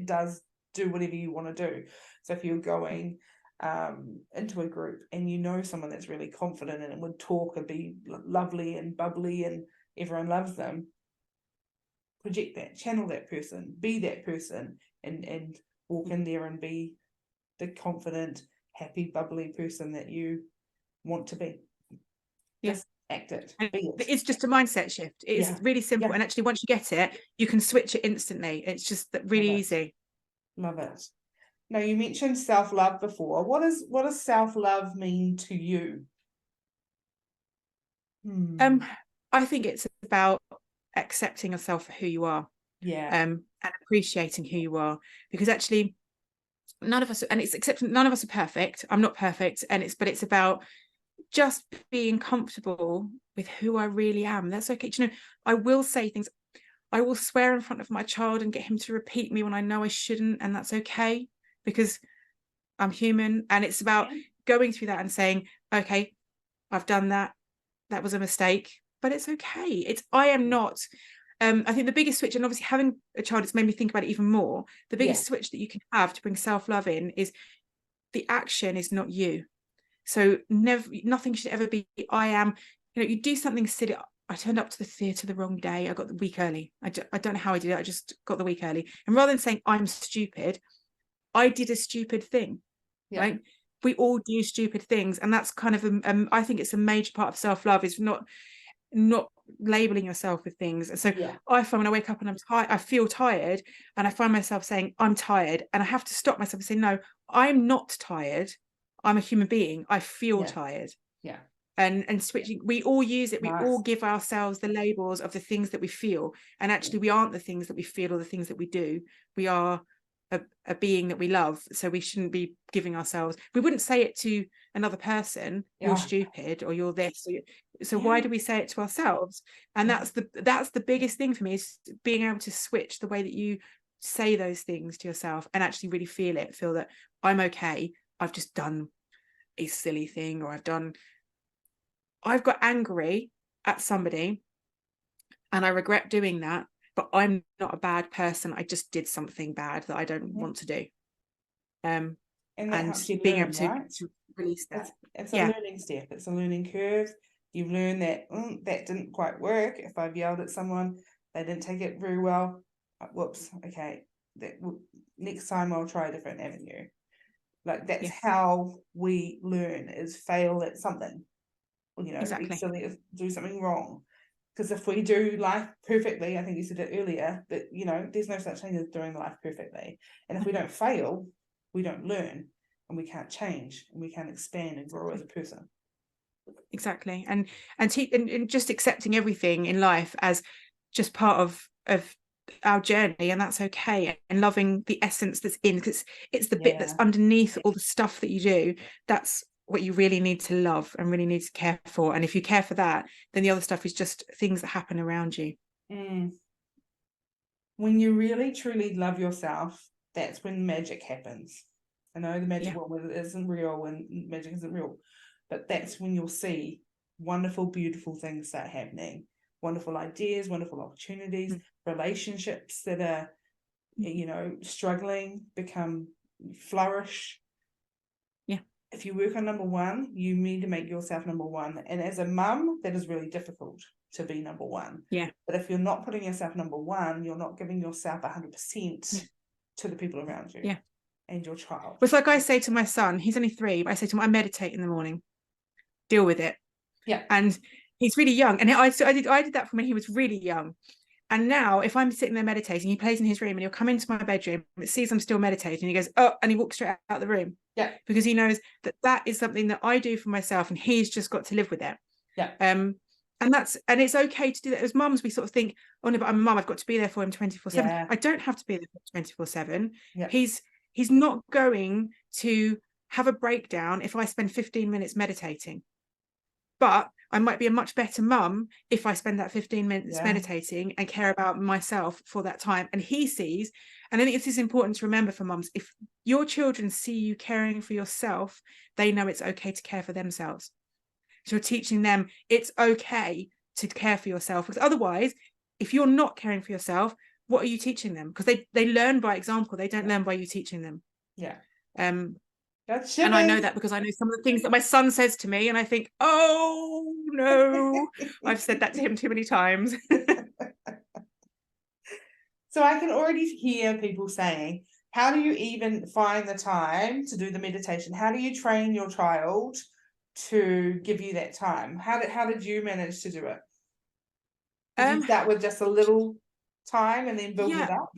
does do whatever you want to do. So if you're going into a group, and you know someone that's really confident and would talk and be lovely and bubbly and everyone loves them, project that, channel that person, be that person, and walk in there and be the confident, happy, bubbly person that you want to be. Just act it. Be it. It's just a mindset shift. It's really simple. And actually, once you get it, you can switch it instantly. It's just really easy. Love it. Now, you mentioned self-love before. What does self-love mean to you? I think it's about accepting yourself for who you are. And appreciating who you are, because actually none of us, and it's accepting none of us are perfect. I'm not perfect, but it's about just being comfortable with who I really am. That's okay. Do you know, I will say things, I will swear in front of my child and get him to repeat me when I know I shouldn't, and that's okay, because I'm human. And it's about going through that and saying, okay, I've done that was a mistake, but it's okay. I am not I think the biggest switch, and obviously having a child, it's made me think about it even more. The biggest switch that you can have to bring self-love in is the action is not you. So nothing should ever be I am. You do something silly. I turned up to the theatre the wrong day. I got the week early. I don't know how I did it. I just got the week early. And rather than saying I'm stupid, I did a stupid thing. Right? We all do stupid things, and that's kind of I think it's a major part of self-love, is not labeling yourself with things. And so I find when I wake up and I'm tired, I feel tired, and I find myself saying I'm tired, and I have to stop myself and say, no, I'm not tired. I'm a human being. I feel tired. And switching, we all use it. We all give ourselves the labels of the things that we feel, and actually we aren't the things that we feel or the things that we do. We are a being that we love, so we shouldn't be giving ourselves, we wouldn't say it to another person, you're stupid or you're this, so why do we say it to ourselves? And that's the biggest thing for me, is being able to switch the way that you say those things to yourself and actually really feel that I'm okay, I've just done a silly thing, or I've got angry at somebody and I regret doing that, but I'm not a bad person. I just did something bad that I don't want to do. And being able to release that. It's a learning step. It's a learning curve. You've learned that that didn't quite work. If I've yelled at someone, they didn't take it very well. Whoops. Okay. Next time I'll try a different avenue. Like that's how we learn, is fail at something. Exactly. Be silly, do something wrong. Because if we do life perfectly, I think you said it earlier, that, there's no such thing as doing life perfectly. And if we don't fail, we don't learn, and we can't change, and we can't expand and grow as a person. Exactly. And just accepting everything in life as just part of our journey, and that's okay. And loving the essence that's in, because it's the bit that's underneath all the stuff that you do. That's what you really need to love and really need to care for. And if you care for that, then the other stuff is just things that happen around you. When you really truly love yourself, that's when magic happens. I know the magic world isn't real, and magic isn't real, but that's when you'll see wonderful, beautiful things start happening. Wonderful ideas, wonderful opportunities, relationships that are, struggling flourish. If you work on number one, you need to make yourself number one. And as a mum, that is really difficult to be number one. But if you're not putting yourself number one, you're not giving yourself 100% to the people around you and your child. It's like I say to my son, he's only 3, but I say to him, I meditate in the morning. Deal with it. And he's really young. And I did that from when he was really young. And now if I'm sitting there meditating, he plays in his room and he'll come into my bedroom, it sees I'm still meditating, he goes, oh, and he walks straight out the room. Because he knows that is something that I do for myself, and he's just got to live with it. And it's okay to do that. As mums, we sort of think, oh no, but I'm a mum, I've got to be there for him 24/7. I don't have to be there 24/7. He's not going to have a breakdown if I spend 15 minutes meditating. But I might be a much better mum if I spend that 15 minutes meditating and care about myself for that time. And he sees, and I think this is important to remember for mums, if your children see you caring for yourself, they know it's okay to care for themselves. So you're teaching them it's okay to care for yourself, because otherwise, if you're not caring for yourself, what are you teaching them? Because they learn by example. They don't learn by you teaching them. And I know that because I know some of the things that my son says to me, and I think, oh no, I've said that to him too many times. So I can already hear people saying, how do you even find the time to do the meditation? How do you train your child to give you that time? How did you manage to do it? Did you start with just a little time and then build it up?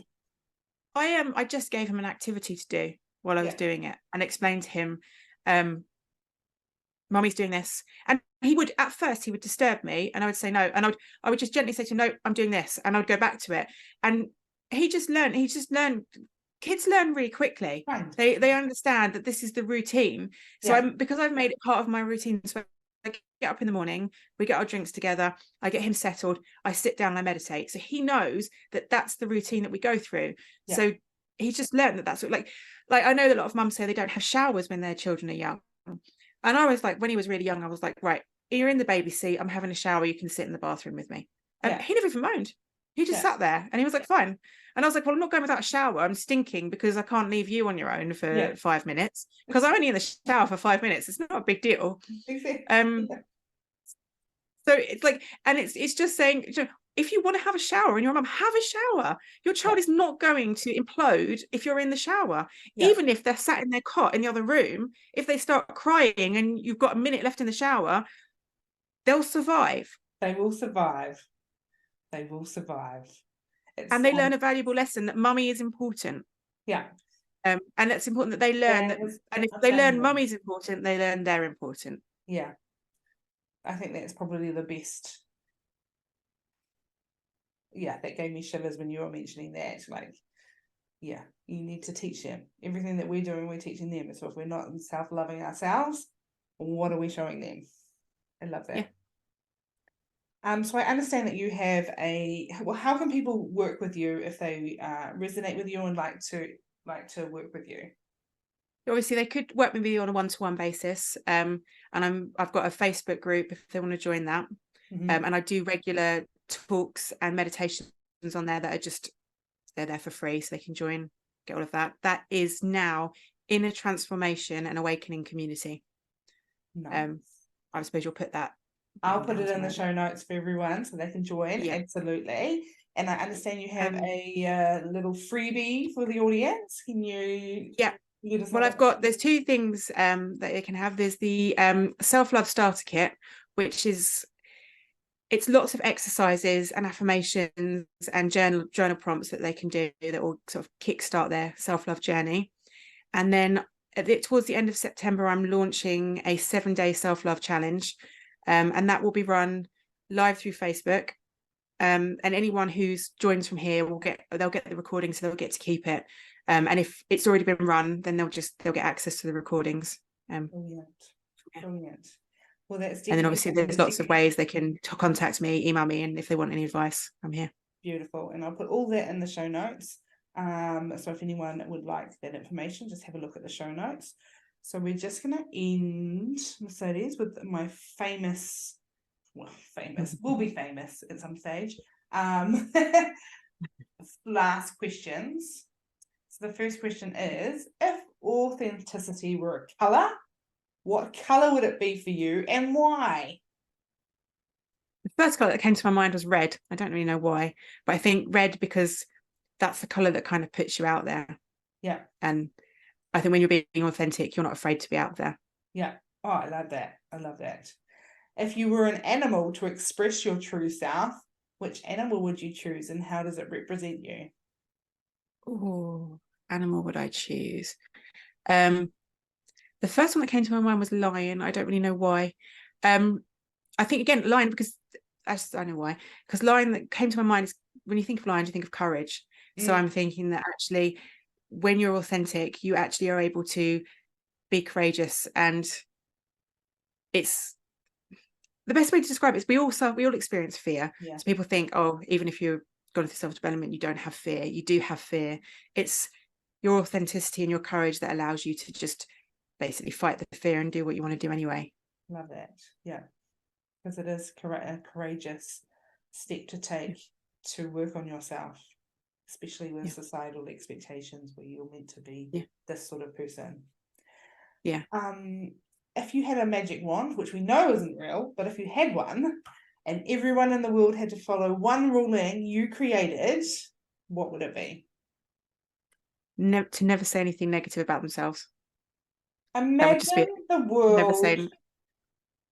I just gave him an activity to do while I was doing it, and explained to him, Mummy's doing this. And he would, at first, he would disturb me, and I would say no. And I would just gently say to him, no, I'm doing this. And I would go back to it. And he just learned. Kids learn really quickly. Right. They understand that this is the routine. So because I've made it part of my routine. So I get up in the morning, we get our drinks together, I get him settled, I sit down and I meditate. So he knows that that's the routine that we go through. So he's just learned that that's what, like I know that a lot of mums say they don't have showers when their children are young. And I was like, when he was really young, I was like, right, you're in the baby seat, I'm having a shower, you can sit in the bathroom with me. And he never even moaned. He just sat there and he was like, fine. And I was like, well, I'm not going without a shower. I'm stinking because I can't leave you on your own for 5 minutes, because I'm only in the shower for 5 minutes. It's not a big deal. So it's like, and it's just saying, you know, if you want to have a shower and your mum, have a shower. Your child is not going to implode if you're in the shower. Even if they're sat in their cot in the other room, if they start crying and you've got a minute left in the shower, they'll survive. They will survive. They will survive. And they learn a valuable lesson that mummy is important. And it's important that they learn that, and if they learn mummy's important, they learn they're important. I think that's probably the best. That gave me shivers when you were mentioning that. Like, you need to teach them. Everything that we're doing, we're teaching them. So if we're not self-loving ourselves, what are we showing them? I love that. So I understand that you have how can people work with you if they resonate with you and like to work with you? Obviously, they could work with me on a one-to-one basis. And I've got a Facebook group if they want to join that. And I do regular talks and meditations on there that are they're there for free, so they can join, get all of that. That is now Inner Transformation and Awakening Community. Nice. I suppose you'll put that. I'll put it in the show notes for everyone so they can join. Absolutely. And I understand you have a little freebie for the audience. Can you? Well, there's two things that they can have. There's the self-love starter kit, which is, it's lots of exercises and affirmations and journal prompts that they can do that will sort of kickstart their self-love journey. And then towards the end of September, I'm launching a 7-day self-love challenge. And that will be run live through Facebook. And anyone who's joins from here they'll get the recording, so they'll get to keep it. And if it's already been run, then they'll get access to the recordings. Brilliant. Well, that's and then obviously there's lots of ways they can contact me, email me, and if they want any advice, I'm here. Beautiful. And I'll put all that in the show notes. So if anyone would like that information, just have a look at the show notes. So we're just going to end, Mercedes, with my will be famous at some stage, last questions. So the first question is, if authenticity were a colour, what colour would it be for you and why? The first colour that came to my mind was red. I don't really know why, but I think red because that's the colour that kind of puts you out there. And I think when you're being authentic, you're not afraid to be out there. Oh, I love that. If you were an animal to express your true self, which animal would you choose and how does it represent you? Oh, animal would I choose? The first one that came to my mind was lion. I don't really know why. I think, again, lion, because I know why. Because lion that came to my mind is, when you think of lion, you think of courage. So I'm thinking that actually, when you're authentic, you actually are able to be courageous. And it's the best way to describe it is we all experience fear. So people think, oh, even if you're going through self-development, you don't have fear. You do have fear. It's your authenticity and your courage that allows you to just basically fight the fear and do what you want to do anyway. Love that. Because it is a courageous step to take to work on yourself, especially with societal expectations where you're meant to be this sort of person. Yeah. If you had a magic wand, which we know isn't real, but if you had one and everyone in the world had to follow one ruling you created, what would it be? To never say anything negative about themselves. Imagine the world. Never say.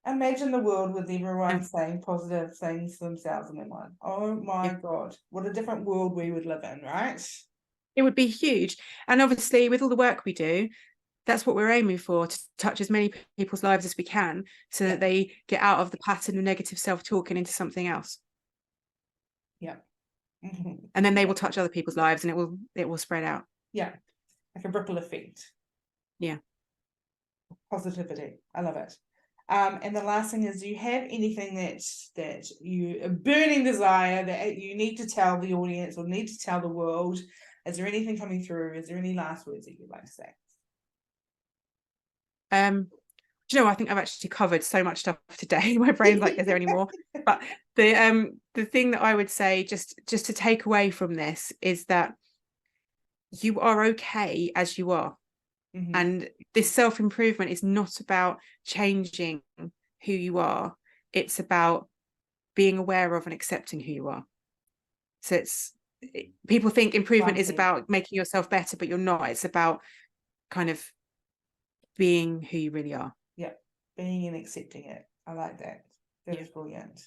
Imagine the world with everyone saying positive things to themselves and their mind. Oh my God, what a different world we would live in, right? It would be huge. And obviously, with all the work we do, that's what we're aiming for, to touch as many people's lives as we can, so that they get out of the pattern of negative self-talk and into something else. Yeah. And then they will touch other people's lives, and it will spread out. Yeah. Like a ripple effect. Yeah. Positivity. I love it. And the last thing is, do you have anything that you, a burning desire that you need to tell the audience or need to tell the world? Is there anything coming through? Is there any last words that you'd like to say? Do you know, I think I've actually covered so much stuff today. My brain's like, is there any more? But the thing that I would say, just to take away from this, is that you are okay as you are. Mm-hmm. And this self-improvement is not about changing who you are. It's about being aware of and accepting who you are. So people think improvement is about making yourself better, but you're not. It's about kind of being who you really are. Yeah, being and accepting it. I like that. That is brilliant.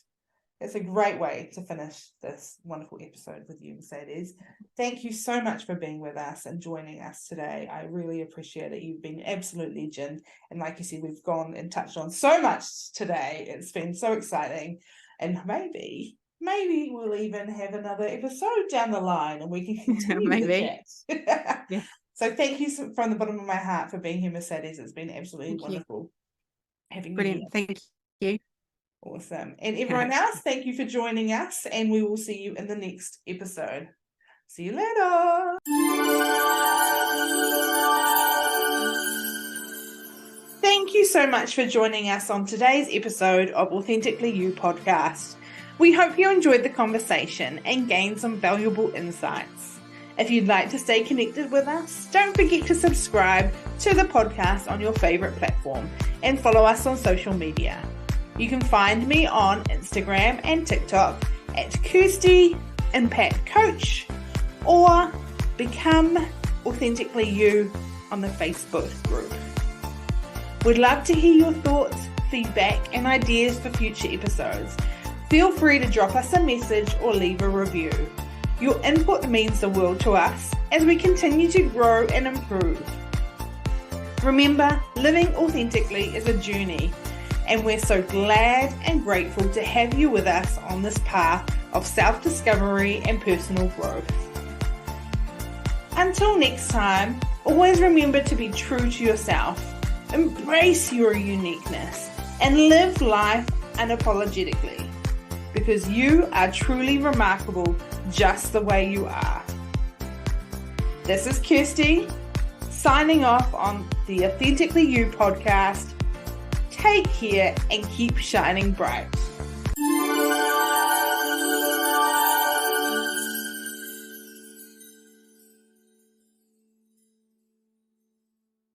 It's a great way to finish this wonderful episode with you, Mercedes. Thank you so much for being with us and joining us today. I really appreciate it. You've been an absolute legend. And like you said, we've gone and touched on so much today. It's been so exciting. And maybe we'll even have another episode down the line and we can continue the chat. Yeah. So thank you from the bottom of my heart for being here, Mercedes. It's been absolutely wonderful having you. Brilliant. Thank you. Awesome. And everyone else, thank you for joining us, and we will see you in the next episode. See you later. Thank you so much for joining us on today's episode of Authentically You Podcast. We hope you enjoyed the conversation and gained some valuable insights. If you'd like to stay connected with us, don't forget to subscribe to the podcast on your favorite platform and follow us on social media. You can find me on Instagram and TikTok at Kirsty Impact Coach, or Become Authentically You on the Facebook group. We'd love to hear your thoughts, feedback, and ideas for future episodes. Feel free to drop us a message or leave a review. Your input means the world to us as we continue to grow and improve. Remember, living authentically is a journey, and we're so glad and grateful to have you with us on this path of self-discovery and personal growth. Until next time, always remember to be true to yourself, embrace your uniqueness, and live life unapologetically, because you are truly remarkable just the way you are. This is Kirsty, signing off on the Authentically You podcast. Take care and keep shining bright.